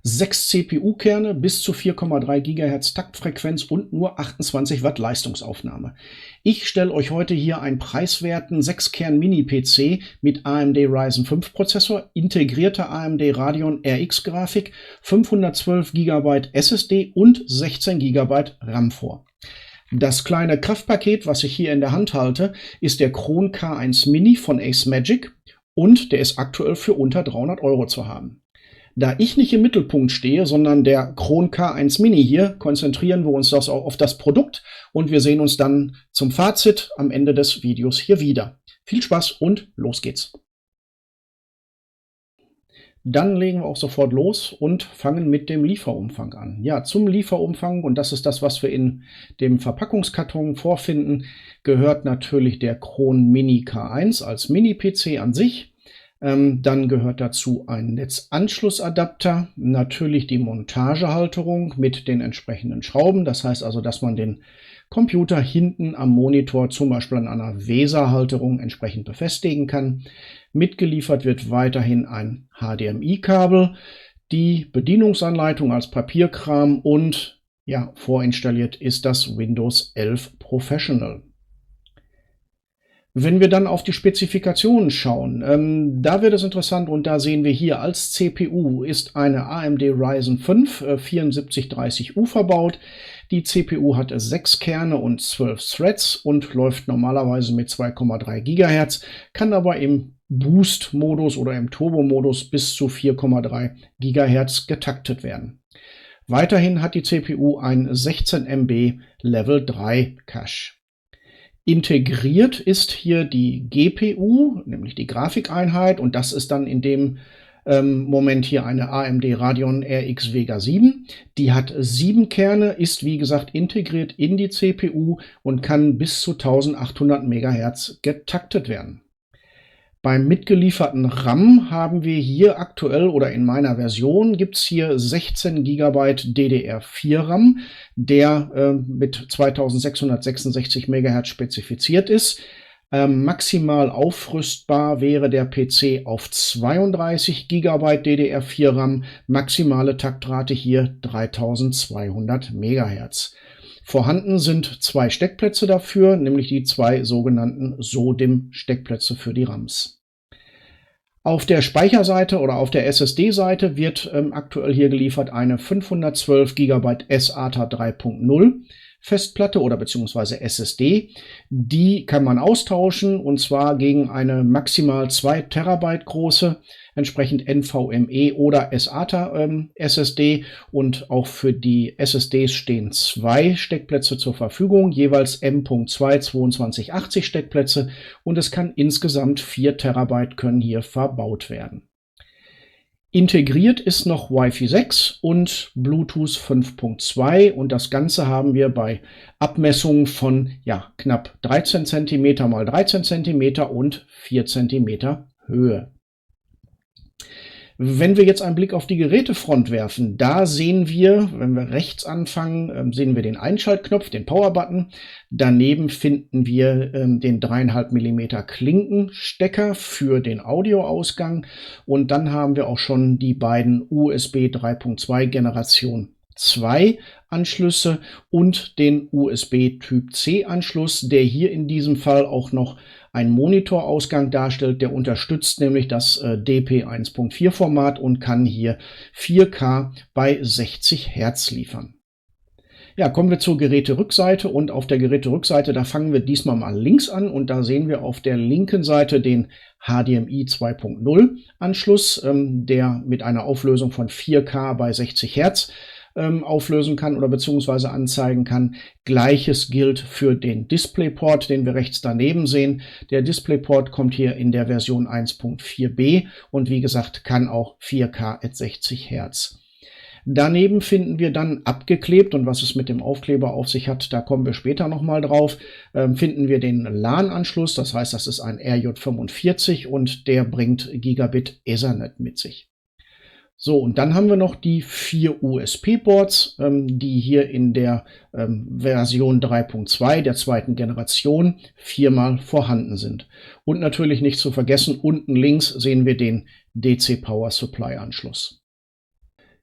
6 CPU-Kerne, bis zu 4,3 GHz Taktfrequenz und nur 28 Watt Leistungsaufnahme. Ich stelle euch heute hier einen preiswerten 6-Kern-Mini-PC mit AMD Ryzen 5 Prozessor, integrierter AMD Radeon RX Grafik, 512 GB SSD und 16 GB RAM vor. Das kleine Kraftpaket, was ich hier in der Hand halte, ist der Kron K1 Mini von Ace Magic und der ist aktuell für unter 300 € zu haben. Da ich nicht im Mittelpunkt stehe, sondern der Kron K1 Mini hier, konzentrieren wir uns das auch auf das Produkt und wir sehen uns dann zum Fazit am Ende des Videos hier wieder. Viel Spaß und los geht's! Dann legen wir auch sofort los und fangen mit dem Lieferumfang an. Ja, zum Lieferumfang, und das ist das, was wir in dem Verpackungskarton vorfinden, gehört natürlich der Kron Mini K1 als Mini-PC an sich. Dann gehört dazu ein Netzanschlussadapter, natürlich die Montagehalterung mit den entsprechenden Schrauben. Das heißt also, dass man den Computer hinten am Monitor zum Beispiel an einer VESA-Halterung entsprechend befestigen kann. Mitgeliefert wird weiterhin ein HDMI-Kabel, die Bedienungsanleitung als Papierkram und ja, vorinstalliert ist das Windows 11 Professional. Wenn wir dann auf die Spezifikationen schauen, da wird es interessant und da sehen wir hier als CPU ist eine AMD Ryzen 5 7430U verbaut. Die CPU hat 6 Kerne und 12 Threads und läuft normalerweise mit 2,3 GHz, kann aber im Boost-Modus oder im Turbo-Modus bis zu 4,3 GHz getaktet werden. Weiterhin hat die CPU ein 16 MB Level 3 Cache. Integriert ist hier die GPU, nämlich die Grafikeinheit, und das ist dann in dem Moment hier eine AMD Radeon RX Vega 7. Die hat 7 Kerne, ist wie gesagt integriert in die CPU und kann bis zu 1800 MHz getaktet werden. Beim mitgelieferten RAM haben wir hier aktuell oder in meiner Version gibt es hier 16 GB DDR4 RAM, der mit 2666 MHz spezifiziert ist. Maximal aufrüstbar wäre der PC auf 32 GB DDR4 RAM, maximale Taktrate hier 3200 MHz. Vorhanden sind 2 Steckplätze dafür, nämlich die 2 sogenannten SODIMM-Steckplätze für die RAMs. Auf der Speicherseite oder auf der SSD-Seite wird aktuell hier geliefert eine 512 GB SATA 3.0 Festplatte oder beziehungsweise SSD. Die kann man austauschen und zwar gegen eine maximal 2 Terabyte große, entsprechend NVMe oder SATA SSD, und auch für die SSDs stehen 2 Steckplätze zur Verfügung, jeweils M.2 2280 Steckplätze, und es kann insgesamt 4 Terabyte können hier verbaut werden. Integriert ist noch Wi-Fi 6 und Bluetooth 5.2 und das Ganze haben wir bei Abmessungen von ja, knapp 13 cm mal 13 cm und 4 cm Höhe. Wenn wir jetzt einen Blick auf die Gerätefront werfen, da sehen wir, wenn wir rechts anfangen, sehen wir den Einschaltknopf, den Power-Button. Daneben finden wir den 3,5 mm Klinkenstecker für den Audioausgang. Und dann haben wir auch schon die beiden USB 3.2 Generation 2 Anschlüsse und den USB Typ C Anschluss, der hier in diesem Fall auch noch einen Monitorausgang darstellt. Der unterstützt nämlich das DP 1.4 Format und kann hier 4K bei 60 Hertz liefern. Ja, kommen wir zur Geräterückseite, und auf der Geräterückseite, da fangen wir diesmal mal links an und da sehen wir auf der linken Seite den HDMI 2.0 Anschluss, der mit einer Auflösung von 4K bei 60 Hertz auflösen kann oder beziehungsweise anzeigen kann. Gleiches gilt für den DisplayPort, den wir rechts daneben sehen. Der DisplayPort kommt hier in der Version 1.4b und wie gesagt kann auch 4K at 60 Hertz. Daneben finden wir dann abgeklebt, und was es mit dem Aufkleber auf sich hat, da kommen wir später nochmal drauf, finden wir den LAN-Anschluss, das heißt, das ist ein RJ45 und der bringt Gigabit Ethernet mit sich. So, und dann haben wir noch die 4 USB-Boards, die hier in der Version 3.2 der zweiten Generation 4-mal vorhanden sind. Und natürlich nicht zu vergessen, unten links sehen wir den DC Power Supply Anschluss.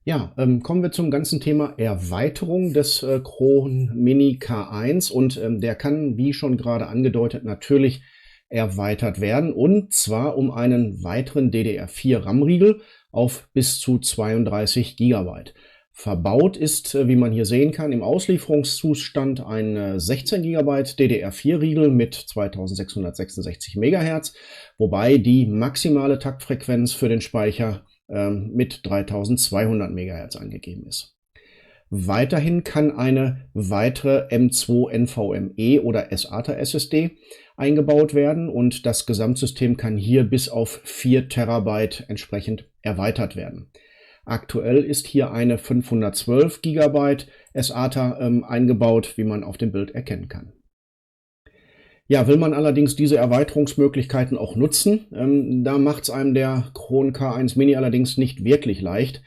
Ja, kommen wir zum ganzen Thema Erweiterung des Kron Mini K1 und der kann, wie schon gerade angedeutet, natürlich erweitert werden und zwar um einen weiteren DDR4 RAM-Riegel auf bis zu 32 GB. Verbaut ist, wie man hier sehen kann, im Auslieferungszustand ein 16 GB DDR4-Riegel mit 2666 MHz, wobei die maximale Taktfrequenz für den Speicher mit 3200 MHz angegeben ist. Weiterhin kann eine weitere M2 NVMe oder SATA SSD eingebaut werden und das Gesamtsystem kann hier bis auf 4 Terabyte entsprechend erweitert werden. Aktuell ist hier eine 512 GB SATA eingebaut, wie man auf dem Bild erkennen kann. Ja, will man allerdings diese Erweiterungsmöglichkeiten auch nutzen, da macht es einem der Kron K1 Mini allerdings nicht wirklich leicht.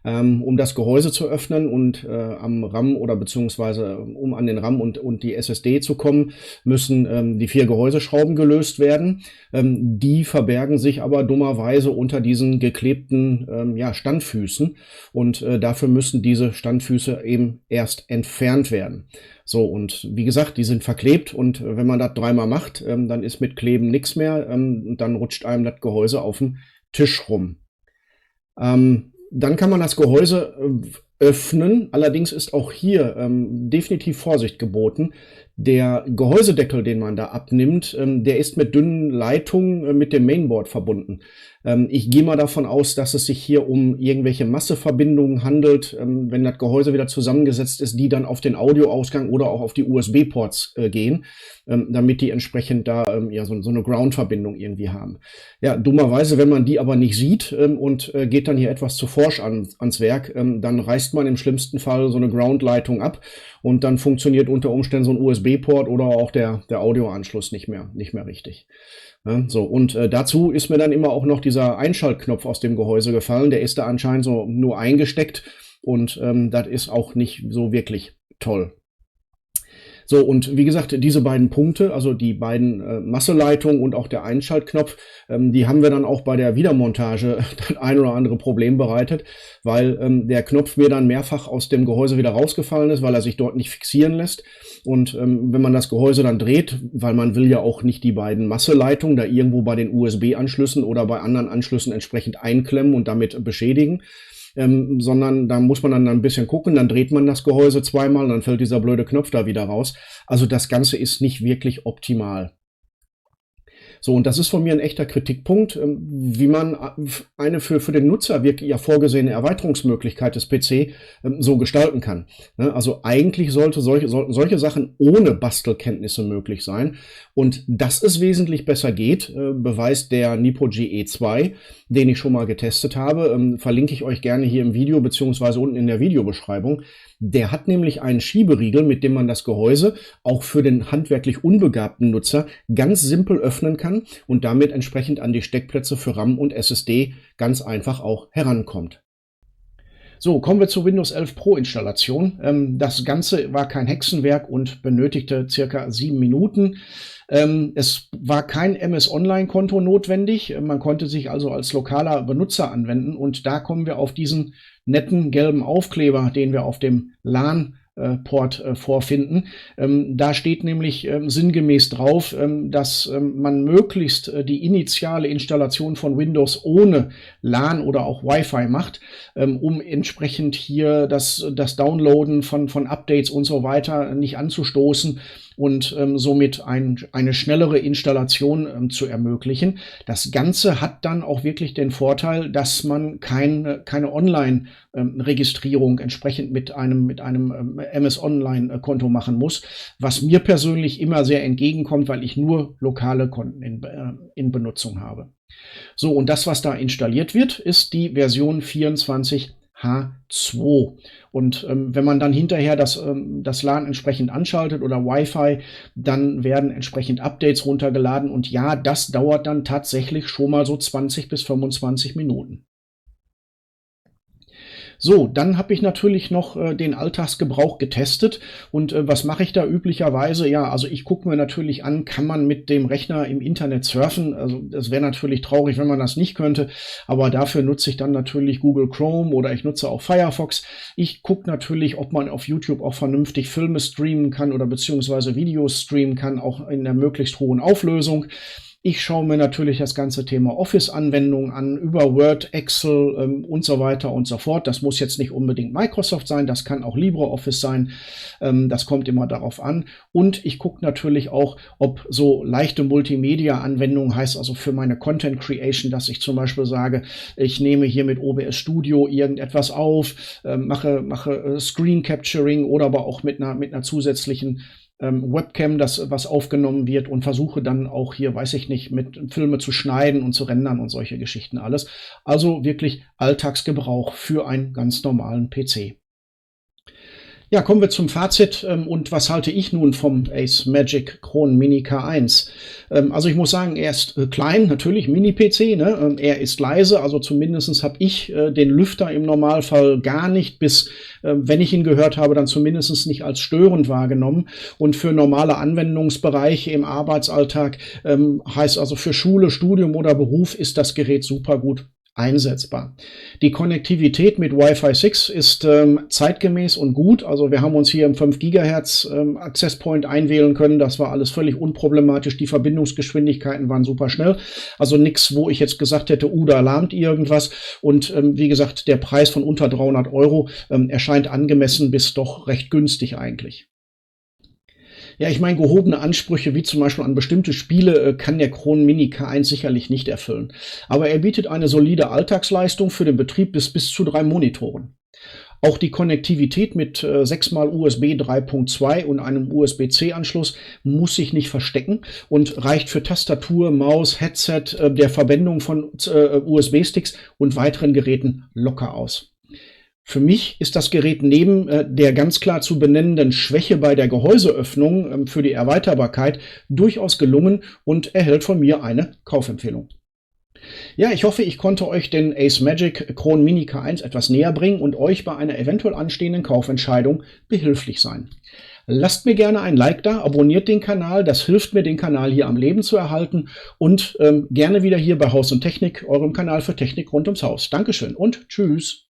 Um das Gehäuse zu öffnen und am RAM oder beziehungsweise um an den RAM und die SSD zu kommen, müssen die 4 Gehäuseschrauben gelöst werden. Die verbergen sich aber dummerweise unter diesen geklebten Standfüßen und dafür müssen diese Standfüße eben erst entfernt werden. So, und wie gesagt, die sind verklebt und wenn man das dreimal macht, dann ist mit Kleben nichts mehr, dann rutscht einem das Gehäuse auf dem Tisch rum. Dann kann man das Gehäuse öffnen. Allerdings ist auch hier definitiv Vorsicht geboten. Der Gehäusedeckel, den man da abnimmt, der ist mit dünnen Leitungen mit dem Mainboard verbunden. Ich gehe mal davon aus, dass es sich hier um irgendwelche Masseverbindungen handelt, wenn das Gehäuse wieder zusammengesetzt ist, die dann auf den Audioausgang oder auch auf die USB-Ports gehen, damit die entsprechend da so eine Ground-Verbindung irgendwie haben. Ja, dummerweise, wenn man die aber nicht sieht und geht dann hier etwas zu forsch ans Werk, dann reißt man im schlimmsten Fall so eine Ground-Leitung ab und dann funktioniert unter Umständen so ein USB-Port oder auch der Audioanschluss nicht mehr richtig. Ja, so, und dazu ist mir dann immer auch noch dieser Einschaltknopf aus dem Gehäuse gefallen. Der ist da anscheinend so nur eingesteckt und das ist auch nicht so wirklich toll. So, und wie gesagt, diese beiden Punkte, also die beiden Masseleitungen und auch der Einschaltknopf, die haben wir dann auch bei der Wiedermontage das ein oder andere Problem bereitet, weil der Knopf mir dann mehrfach aus dem Gehäuse wieder rausgefallen ist, weil er sich dort nicht fixieren lässt. Und wenn man das Gehäuse dann dreht, weil man will ja auch nicht die beiden Masseleitungen da irgendwo bei den USB-Anschlüssen oder bei anderen Anschlüssen entsprechend einklemmen und damit beschädigen, sondern da muss man dann ein bisschen gucken, dann dreht man das Gehäuse zweimal, dann fällt dieser blöde Knopf da wieder raus. Also das Ganze ist nicht wirklich optimal. So, und das ist von mir ein echter Kritikpunkt, wie man eine für den Nutzer wirklich ja vorgesehene Erweiterungsmöglichkeit des PC so gestalten kann. Also eigentlich sollten solche Sachen ohne Bastelkenntnisse möglich sein. Und dass es wesentlich besser geht, beweist der Nipo GE2, den ich schon mal getestet habe. Verlinke ich euch gerne hier im Video beziehungsweise unten in der Videobeschreibung. Der hat nämlich einen Schieberiegel, mit dem man das Gehäuse auch für den handwerklich unbegabten Nutzer ganz simpel öffnen kann und damit entsprechend an die Steckplätze für RAM und SSD ganz einfach auch herankommt. So, kommen wir zur Windows 11 Pro Installation. Das Ganze war kein Hexenwerk und benötigte circa 7 Minuten. Es war kein MS-Online-Konto notwendig. Man konnte sich also als lokaler Benutzer anwenden und da kommen wir auf diesen netten gelben Aufkleber, den wir auf dem LAN-Port vorfinden. Da steht nämlich sinngemäß drauf, dass man möglichst die initiale Installation von Windows ohne LAN oder auch Wi-Fi macht, um entsprechend hier das Downloaden von Updates und so weiter nicht anzustoßen und somit eine schnellere Installation zu ermöglichen. Das Ganze hat dann auch wirklich den Vorteil, dass man keine Online-Registrierung entsprechend mit einem MS-Online-Konto machen muss, was mir persönlich immer sehr entgegenkommt, weil ich nur lokale Konten in Benutzung habe. So, und das, was da installiert wird, ist die Version 24H2. Und wenn man dann hinterher das LAN entsprechend anschaltet oder Wi-Fi, dann werden entsprechend Updates runtergeladen. Und ja, das dauert dann tatsächlich schon mal so 20 bis 25 Minuten. So, dann habe ich natürlich noch den Alltagsgebrauch getestet. Und was mache ich da üblicherweise? Ja, also ich gucke mir natürlich an, kann man mit dem Rechner im Internet surfen? Also das wäre natürlich traurig, wenn man das nicht könnte. Aber dafür nutze ich dann natürlich Google Chrome oder ich nutze auch Firefox. Ich gucke natürlich, ob man auf YouTube auch vernünftig Filme streamen kann oder beziehungsweise Videos streamen kann, auch in der möglichst hohen Auflösung. Ich schaue mir natürlich das ganze Thema Office-Anwendungen an, über Word, Excel und so weiter und so fort. Das muss jetzt nicht unbedingt Microsoft sein, das kann auch LibreOffice sein. Das kommt immer darauf an. Und ich gucke natürlich auch, ob so leichte Multimedia-Anwendungen, heißt also für meine Content Creation, dass ich zum Beispiel sage, ich nehme hier mit OBS Studio irgendetwas auf, mache Screen Capturing oder aber auch mit einer zusätzlichen Webcam, das was aufgenommen wird und versuche dann auch hier, weiß ich nicht, mit Filme zu schneiden und zu rendern und solche Geschichten alles. Also wirklich Alltagsgebrauch für einen ganz normalen PC. Ja, kommen wir zum Fazit. Und was halte ich nun vom Ace Magic Kron Mini K1? Also ich muss sagen, er ist klein, natürlich Mini-PC. Ne? Er ist leise, also zumindest habe ich den Lüfter im Normalfall gar nicht bis, wenn ich ihn gehört habe, dann zumindest nicht als störend wahrgenommen. Und für normale Anwendungsbereiche im Arbeitsalltag, heißt also für Schule, Studium oder Beruf, ist das Gerät super gut einsetzbar. Die Konnektivität mit Wi-Fi 6 ist zeitgemäß und gut. Also wir haben uns hier im 5 GHz Access Point einwählen können. Das war alles völlig unproblematisch. Die Verbindungsgeschwindigkeiten waren super schnell. Also nichts, wo ich jetzt gesagt hätte, da alarmt irgendwas. Und wie gesagt, der Preis von unter 300 Euro erscheint angemessen bis doch recht günstig eigentlich. Ja, ich meine, gehobene Ansprüche wie zum Beispiel an bestimmte Spiele kann der Kron Mini K1 sicherlich nicht erfüllen. Aber er bietet eine solide Alltagsleistung für den Betrieb bis zu 3 Monitoren. Auch die Konnektivität mit 6x USB 3.2 und einem USB-C-Anschluss muss sich nicht verstecken und reicht für Tastatur, Maus, Headset, der Verwendung von USB-Sticks und weiteren Geräten locker aus. Für mich ist das Gerät neben der ganz klar zu benennenden Schwäche bei der Gehäuseöffnung für die Erweiterbarkeit durchaus gelungen und erhält von mir eine Kaufempfehlung. Ja, ich hoffe, ich konnte euch den Ace Magic Kron Mini K1 etwas näher bringen und euch bei einer eventuell anstehenden Kaufentscheidung behilflich sein. Lasst mir gerne ein Like da, abonniert den Kanal, das hilft mir, den Kanal hier am Leben zu erhalten und gerne wieder hier bei Haus und Technik, eurem Kanal für Technik rund ums Haus. Dankeschön und tschüss.